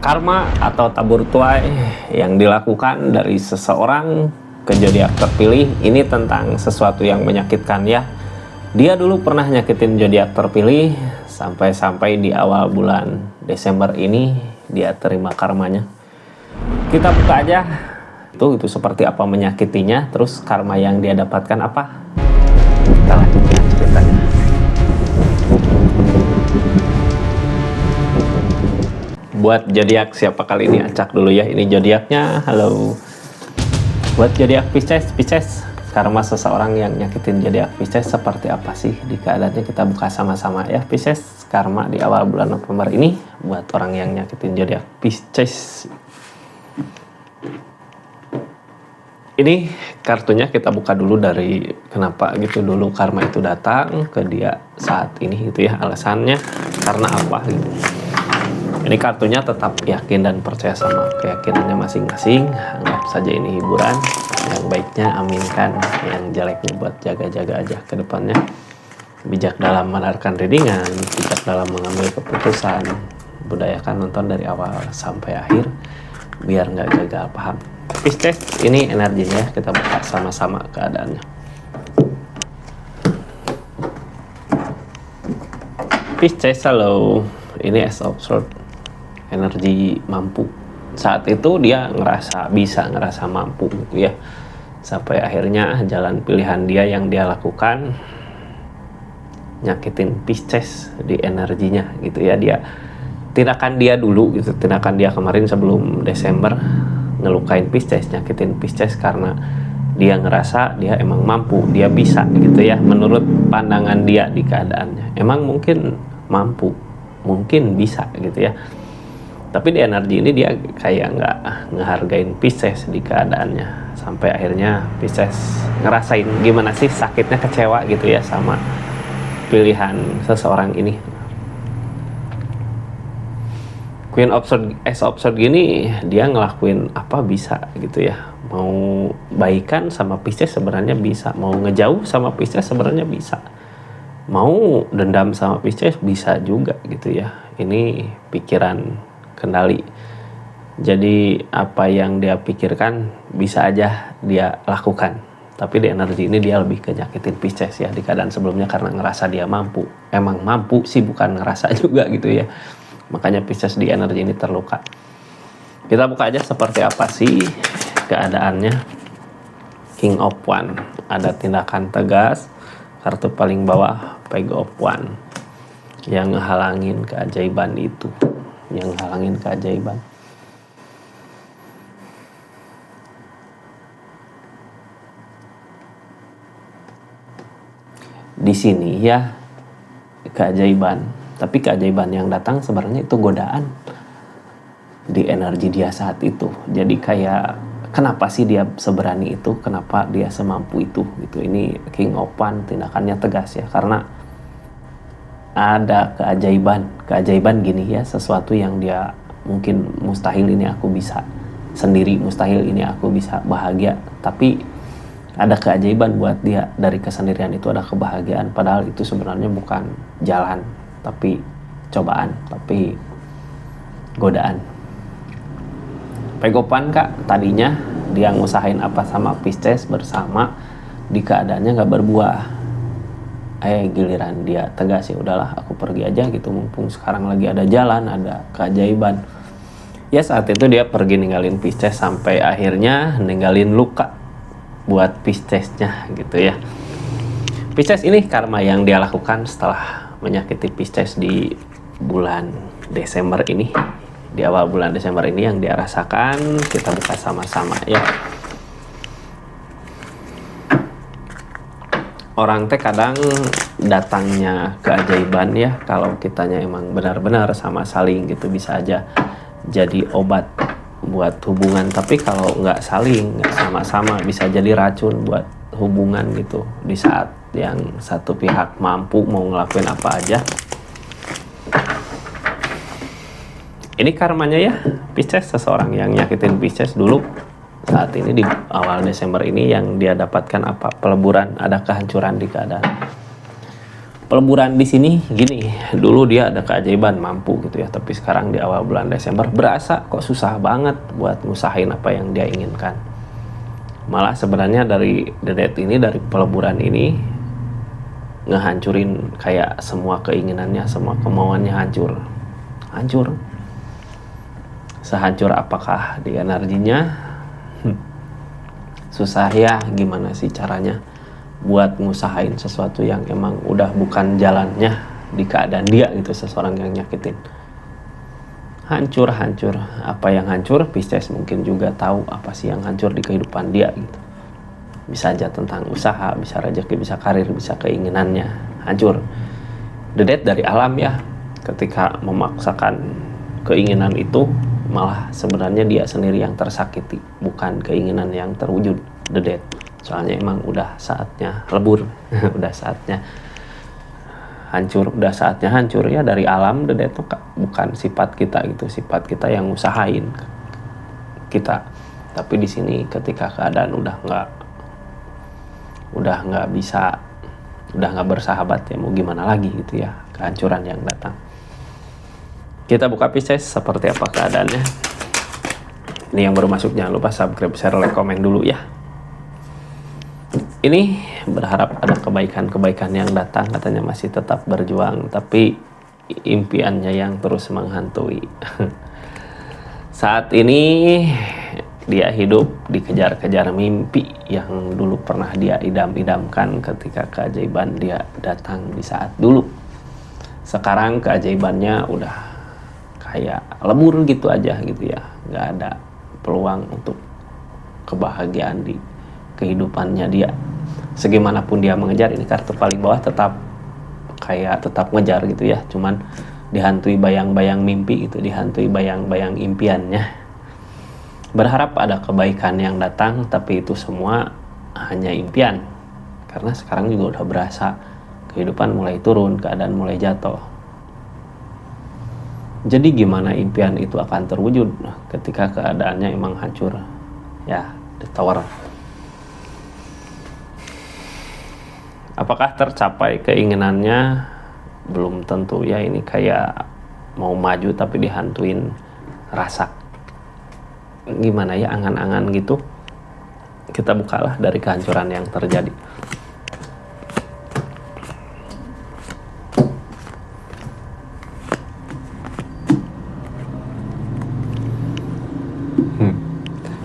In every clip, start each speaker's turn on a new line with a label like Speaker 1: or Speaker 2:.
Speaker 1: Karma atau tabur tuai yang dilakukan dari seseorang ke zodiak terpilih ini tentang sesuatu yang menyakitkan ya. Dia dulu pernah nyakitin zodiak terpilih sampai-sampai di awal bulan Desember ini dia terima karmanya. Kita buka aja itu seperti apa menyakitinya, terus karma yang dia dapatkan apa. Kita lanjutkan ceritanya. Buat zodiak siapa kali ini, acak dulu ya. Ini zodiaknya. Halo. Buat zodiak Pisces, karma seseorang yang nyakitin zodiak Pisces seperti apa sih di keadaannya, kita buka sama-sama ya. Pisces, karma di awal bulan November ini buat orang yang nyakitin zodiak Pisces. Ini kartunya kita buka dulu dari kenapa gitu dulu karma itu datang ke dia saat ini gitu ya, alasannya karena apa gitu. Ini kartunya tetap yakin dan percaya sama keyakinannya masing-masing. Anggap saja ini hiburan. Yang baiknya aminkan, yang jeleknya buat jaga-jaga aja ke depannya. Bijak dalam mendengarkan readingan, bijak dalam mengambil keputusan. Budayakan nonton dari awal sampai akhir biar nggak gagal paham. Pisces, ini energinya kita buka sama-sama keadaannya. Pisces, halo. Ini Ace of Swords. Energi mampu. Saat itu dia ngerasa mampu gitu ya. Sampai akhirnya jalan pilihan dia yang dia lakukan nyakitin Pisces di energinya gitu ya. Dia tindakan dia dulu gitu, tindakan dia kemarin sebelum Desember ngelukain Pisces, nyakitin Pisces karena dia ngerasa dia emang mampu, dia bisa gitu ya. Menurut pandangan dia di keadaannya emang mungkin mampu, mungkin bisa gitu ya. Tapi di energi ini dia kayak nggak ngehargain Pisces di keadaannya. Sampai akhirnya Pisces ngerasain gimana sih sakitnya, kecewa gitu ya sama pilihan seseorang ini. Queen of Swords, Ace of Swords gini, dia ngelakuin apa bisa gitu ya. Mau baikan sama Pisces sebenarnya bisa. Mau ngejauh sama Pisces sebenarnya bisa. Mau dendam sama Pisces bisa juga gitu ya. Ini pikiran kendali. Jadi apa yang dia pikirkan bisa aja dia lakukan. Tapi di energi ini dia lebih ke nyakitin Pisces ya di keadaan sebelumnya karena ngerasa dia mampu. Emang mampu sih, bukan ngerasa juga gitu ya. Makanya Pisces di energi ini terluka. Kita buka aja seperti apa sih keadaannya. King of Wands, ada tindakan tegas. Kartu paling bawah Page of Wands yang ngehalangin keajaiban itu. Yang halangin keajaiban. Di sini ya keajaiban, tapi keajaiban yang datang sebenarnya itu godaan di energi dia saat itu. Jadi kayak kenapa sih dia seberani itu, kenapa dia semampu itu gitu. Ini King of Wands tindakannya tegas ya, karena ada keajaiban gini ya, sesuatu yang dia mungkin mustahil ini aku bisa sendiri, mustahil ini aku bisa bahagia, tapi ada keajaiban buat dia. Dari kesendirian itu ada kebahagiaan, padahal itu sebenarnya bukan jalan, tapi cobaan, tapi godaan. Pegopan kak, tadinya dia ngusahain apa sama Pisces bersama, di keadaannya nggak berbuah. Giliran dia tegas, ya udahlah aku pergi aja gitu, mumpung sekarang lagi ada jalan, ada keajaiban. Ya saat itu dia pergi ninggalin Pisces sampai akhirnya ninggalin luka buat Piscesnya gitu ya. Pisces ini karma yang dia lakukan setelah menyakiti Pisces di bulan Desember ini. Di awal bulan Desember ini yang dia rasakan, kita buka sama-sama ya. Orang teh kadang datangnya keajaiban ya, kalau kitanya emang benar-benar sama saling gitu bisa aja jadi obat buat hubungan. Tapi kalau nggak saling, nggak sama-sama, bisa jadi racun buat hubungan gitu. Di saat yang satu pihak mampu mau ngelakuin apa aja. Ini karmanya ya Pisces, seseorang yang nyakitin Pisces dulu. Saat ini di awal Desember ini yang dia dapatkan apa? Peleburan, ada kehancuran di keadaan. Peleburan di sini gini, dulu dia ada keajaiban mampu gitu ya, tapi sekarang di awal bulan Desember berasa kok susah banget buat ngusahain apa yang dia inginkan. Malah sebenarnya dari The Death ini, dari peleburan ini ngehancurin kayak semua keinginannya, semua kemauannya hancur. Sehancur apakah di energinya? Susah ya, gimana sih caranya buat ngusahain sesuatu yang emang udah bukan jalannya di keadaan dia gitu, seseorang yang nyakitin. Hancur. Apa yang hancur? Pisces mungkin juga tahu apa sih yang hancur di kehidupan dia gitu. Bisa aja tentang usaha, bisa rezeki, bisa karir, bisa keinginannya hancur. The Death dari alam ya, ketika memaksakan keinginan itu malah sebenarnya dia sendiri yang tersakiti, bukan keinginan yang terwujud. The Death soalnya emang udah saatnya lebur. Udah saatnya hancur ya dari alam. The Death itu bukan sifat kita gitu, sifat kita yang usahain kita. Tapi di sini ketika keadaan udah nggak bisa, udah nggak bersahabat ya, mau gimana lagi gitu ya, kehancuran yang datang. Kita buka Pisces, seperti apa keadaannya. Ini yang baru masuk jangan lupa subscribe, share, like, komen dulu ya. Ini berharap ada kebaikan yang datang, katanya masih tetap berjuang, tapi impiannya yang terus menghantui. Saat ini dia hidup dikejar-kejar mimpi yang dulu pernah dia idam-idamkan ketika keajaiban dia datang di saat dulu. Sekarang keajaibannya udah kayak lebur gitu aja gitu ya, nggak ada peluang untuk kebahagiaan di kehidupannya dia. Segimanapun dia mengejar, ini kartu paling bawah tetap ngejar gitu ya, cuman dihantui bayang-bayang mimpi gitu, dihantui bayang-bayang impiannya. Berharap ada kebaikan yang datang, tapi itu semua hanya impian, karena sekarang juga udah berasa kehidupan mulai turun, keadaan mulai jatuh. Jadi gimana impian itu akan terwujud ketika keadaannya emang hancur ya? The Tower. Apakah tercapai keinginannya? Belum tentu ya, ini kayak mau maju tapi dihantuin rasa gimana ya, angan-angan gitu. Kita bukalah dari kehancuran yang terjadi.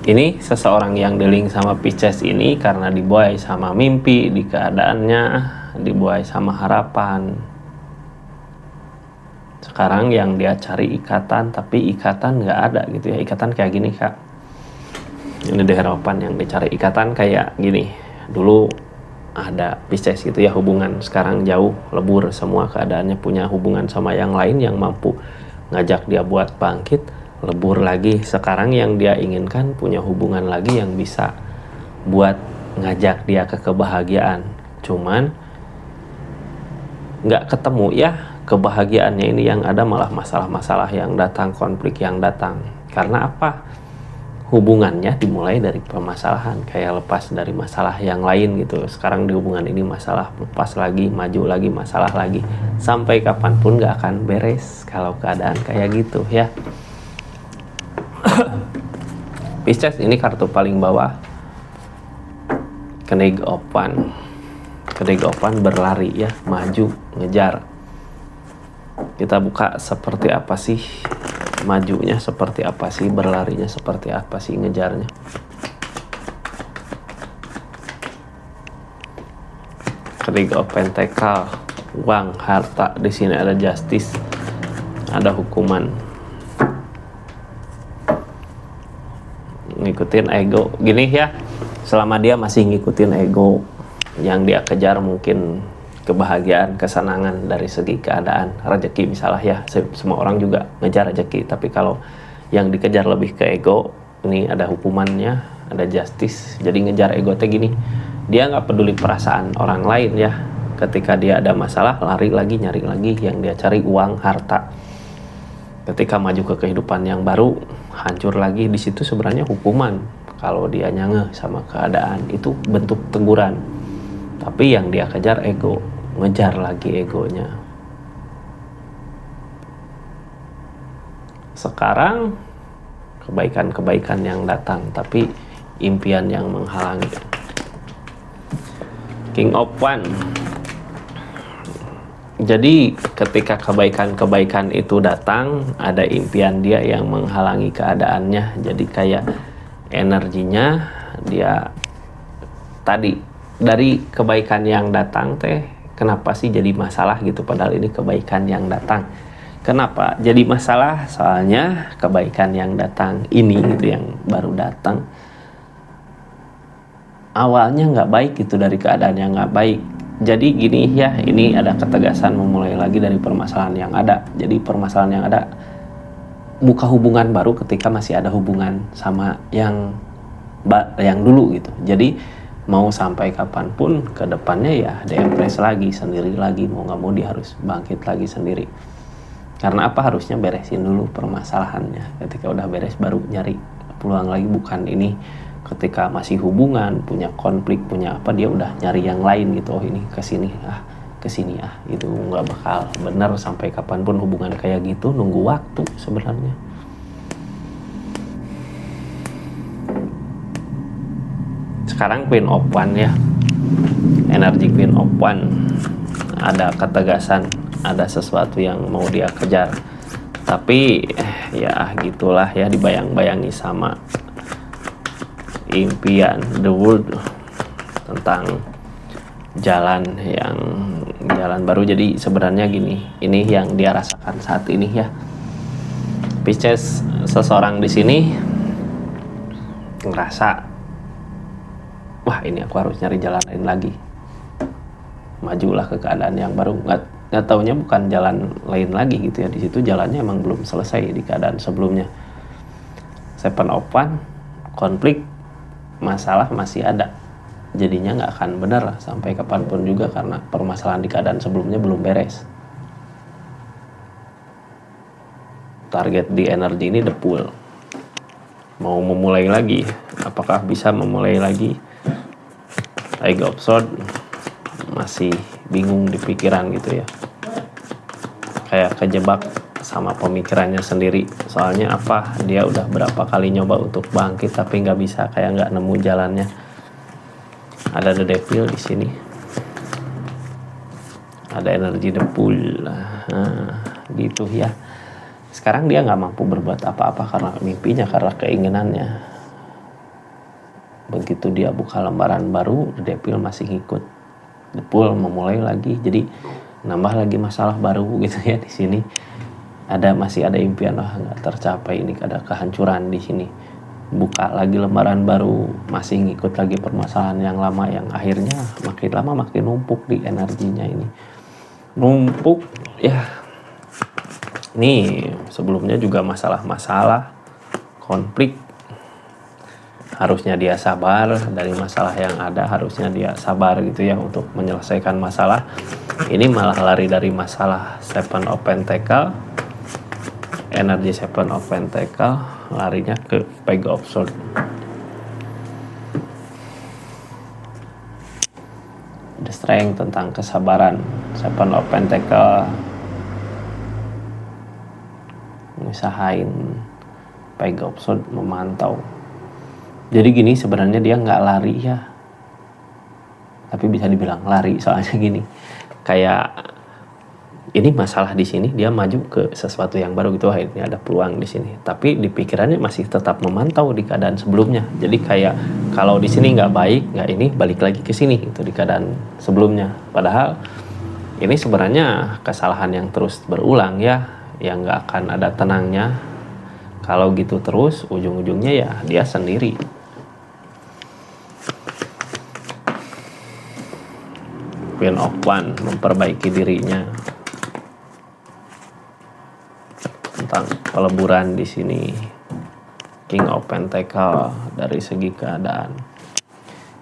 Speaker 1: Ini seseorang yang dealing sama Pisces ini karena dibuai sama mimpi di keadaannya, dibuai sama harapan. Sekarang yang dia cari ikatan, tapi ikatan nggak ada gitu ya. Ikatan kayak gini kak, ini di harapan yang dicari ikatan kayak gini. Dulu ada Pisces gitu ya, hubungan, sekarang jauh, lebur semua keadaannya, punya hubungan sama yang lain yang mampu ngajak dia buat bangkit, lebur lagi. Sekarang yang dia inginkan punya hubungan lagi yang bisa buat ngajak dia ke kebahagiaan, cuman nggak ketemu ya kebahagiaannya. Ini yang ada malah masalah-masalah yang datang, konflik yang datang. Karena apa? Hubungannya dimulai dari permasalahan, kayak lepas dari masalah yang lain gitu. Sekarang di hubungan ini masalah, lepas lagi, maju lagi, masalah lagi, sampai kapanpun gak akan beres kalau keadaan kayak gitu ya. Pisces ini kartu paling bawah, Kenegopan berlari ya, maju, ngejar. Kita buka seperti apa sih majunya, seperti apa sih berlarinya, seperti apa sih ngejarnya. Ketiga Pentakel, uang, harta. Di sini ada justice, ada hukuman. Ngikutin ego gini ya, selama dia masih ngikutin ego yang dia kejar, mungkin kebahagiaan, kesenangan dari segi keadaan, rezeki misalnya ya, semua orang juga ngejar rezeki. Tapi kalau yang dikejar lebih ke ego, ini ada hukumannya, ada justice. Jadi ngejar ego teh gini, dia nggak peduli perasaan orang lain ya. Ketika dia ada masalah, lari lagi, nyari lagi, yang dia cari uang, harta. Ketika maju ke kehidupan yang baru, hancur lagi. Di situ sebenarnya hukuman. Kalau dia nyangeh sama keadaan, itu bentuk teguran. Tapi yang dia kejar ego. ngejar lagi egonya. Sekarang kebaikan-kebaikan yang datang, tapi impian yang menghalangi. King of One. Jadi ketika kebaikan-kebaikan itu datang, ada impian dia yang menghalangi keadaannya. Jadi kayak energinya dia tadi dari kebaikan yang datang teh, kenapa sih jadi masalah gitu, padahal ini kebaikan yang datang. Kenapa jadi masalah? Soalnya kebaikan yang datang ini gitu, yang baru datang awalnya nggak baik gitu, dari keadaan yang nggak baik. Jadi gini ya, ini ada ketegasan memulai lagi dari permasalahan yang ada. Jadi permasalahan yang ada, buka hubungan baru ketika masih ada hubungan sama yang dulu gitu. Jadi mau sampai kapanpun ke depannya ya dempres lagi, sendiri lagi, mau nggak mau dia harus bangkit lagi sendiri. Karena apa? Harusnya beresin dulu permasalahannya. Ketika udah beres baru nyari peluang lagi, bukan ini ketika masih hubungan, punya konflik, punya apa, dia udah nyari yang lain gitu. Oh ini kesini itu nggak bakal benar sampai kapanpun hubungan kayak gitu. Nunggu waktu sebenarnya. Sekarang Queen of One ya, energi Queen of One, ada ketegasan, ada sesuatu yang mau dia kejar, tapi ya gitulah ya, dibayang-bayangi sama impian the world tentang jalan baru. Jadi sebenarnya gini, ini yang dia rasakan saat ini ya, Pisces. Seseorang di sini ngerasa, wah ini aku harus nyari jalan lain lagi, majulah ke keadaan yang baru. Nggak taunya bukan jalan lain lagi gitu ya, di situ jalannya emang belum selesai di keadaan sebelumnya. Seven of One, konflik, masalah masih ada, jadinya nggak akan benar sampai kapanpun juga, karena permasalahan di keadaan sebelumnya belum beres. Target di energi ini the Fool, mau memulai lagi, apakah bisa memulai lagi? Page of Swords, masih bingung di pikiran gitu ya, kayak kejebak sama pemikirannya sendiri. Soalnya apa, dia udah berapa kali nyoba untuk bangkit tapi nggak bisa, kayak nggak nemu jalannya. Ada The Devil di sini, ada energi The Fool, gitu ya. Sekarang dia nggak mampu berbuat apa-apa karena mimpinya, karena keinginannya. Begitu dia buka lembaran baru, The Devil masih ngikut. The Fool memulai lagi, jadi nambah lagi masalah baru gitu ya. Di sini masih ada impian, nggak tercapai, ini ada kehancuran di sini. Buka lagi lembaran baru, masih ngikut lagi permasalahan yang lama, yang akhirnya makin lama makin numpuk di energinya ini. Numpuk ya. Nih sebelumnya juga masalah-masalah, konflik. Harusnya dia sabar dari masalah yang ada, harusnya dia sabar gitu ya untuk menyelesaikan masalah. Ini malah lari dari masalah. Seven of Pentacle, energi Seven of Pentacle, larinya ke Page of Swords. The Strength, tentang kesabaran. Seven of Pentacle, ngusahain. Page of Swords, memantau. Jadi gini, sebenarnya dia nggak lari ya, tapi bisa dibilang lari. Soalnya gini, kayak ini masalah di sini, dia maju ke sesuatu yang baru gitu. Wah ini ada peluang di sini, tapi di pikirannya masih tetap memantau di keadaan sebelumnya. Jadi kayak kalau di sini nggak baik, nggak ini, balik lagi ke sini gitu di keadaan sebelumnya. Padahal ini sebenarnya kesalahan yang terus berulang ya, yang nggak akan ada tenangnya. Kalau gitu terus, ujung-ujungnya ya dia sendiri. Queen of One, memperbaiki dirinya. Tentang peleburan di sini. King of Pentacle, dari segi keadaan.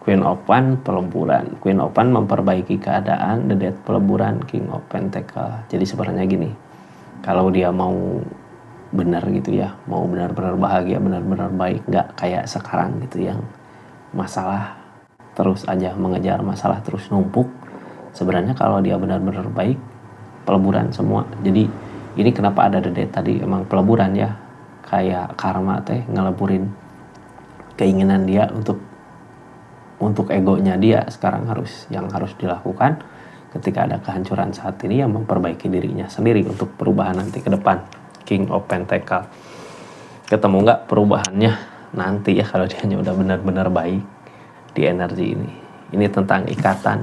Speaker 1: Queen of One, peleburan. Queen of One, memperbaiki keadaan. The Death, peleburan. King of Pentacle. Jadi sebenarnya gini, kalau dia mau benar gitu ya, mau benar-benar bahagia, benar-benar baik, nggak kayak sekarang gitu yang masalah terus aja mengejar masalah, terus numpuk, Sebenarnya kalau dia benar-benar baik, peleburan semua. Jadi ini kenapa ada dede tadi, emang peleburan ya, kayak karma teh ngeleburin keinginan dia untuk egonya dia sekarang harus dilakukan ketika ada kehancuran saat ini, yang memperbaiki dirinya sendiri untuk perubahan nanti ke depan. King of Pentacle. Ketemu nggak perubahannya nanti ya kalau dia udah benar-benar baik di energi ini. Ini tentang ikatan.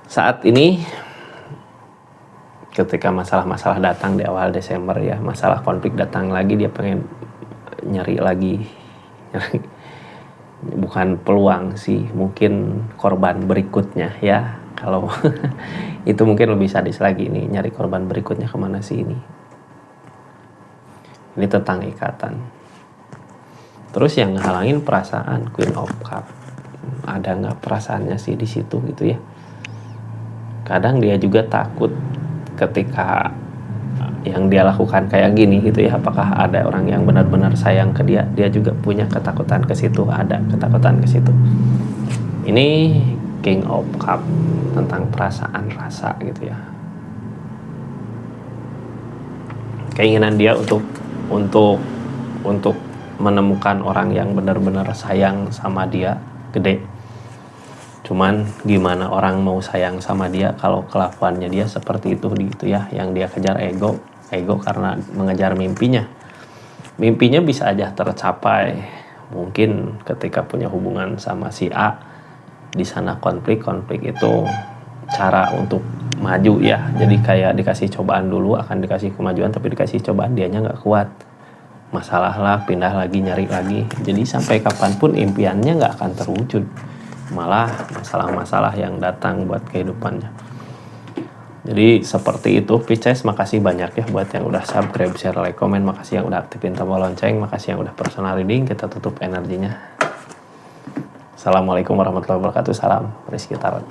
Speaker 1: Saat ini ketika masalah-masalah datang di awal Desember ya, masalah konflik datang lagi, dia pengen nyari lagi. Bukan peluang sih, mungkin korban berikutnya ya. Kalau itu mungkin lebih sadis lagi nih, nyari korban berikutnya kemana sih ini. Ini tentang ikatan. Terus yang ngehalangin perasaan, Queen of Cup. Ada nggak perasaannya sih di situ gitu ya. Kadang dia juga takut ketika yang dia lakukan kayak gini gitu ya, apakah ada orang yang benar-benar sayang ke dia. Dia juga punya ketakutan ke situ, ada ketakutan ke situ. Ini King of Cup, tentang perasaan rasa gitu ya. Keinginan dia untuk menemukan orang yang benar-benar sayang sama dia gede. Cuman gimana orang mau sayang sama dia kalau kelakuannya dia seperti itu gitu ya, yang dia kejar ego karena mengejar mimpinya. Mimpinya bisa aja tercapai. Mungkin ketika punya hubungan sama si A, di sana konflik itu cara untuk maju ya. Jadi kayak dikasih cobaan dulu, akan dikasih kemajuan, tapi dikasih cobaan dianya nggak kuat. Masalah lah, pindah lagi, nyari lagi. Jadi sampai kapanpun impiannya nggak akan terwujud. Malah masalah-masalah yang datang buat kehidupannya. Jadi seperti itu Pisces. Makasih banyak ya buat yang udah subscribe, share, like, komen. Makasih yang udah aktifin tombol lonceng. Makasih yang udah personal reading. Kita tutup energinya. Assalamualaikum warahmatullahi wabarakatuh. Salam Rizky Tarot.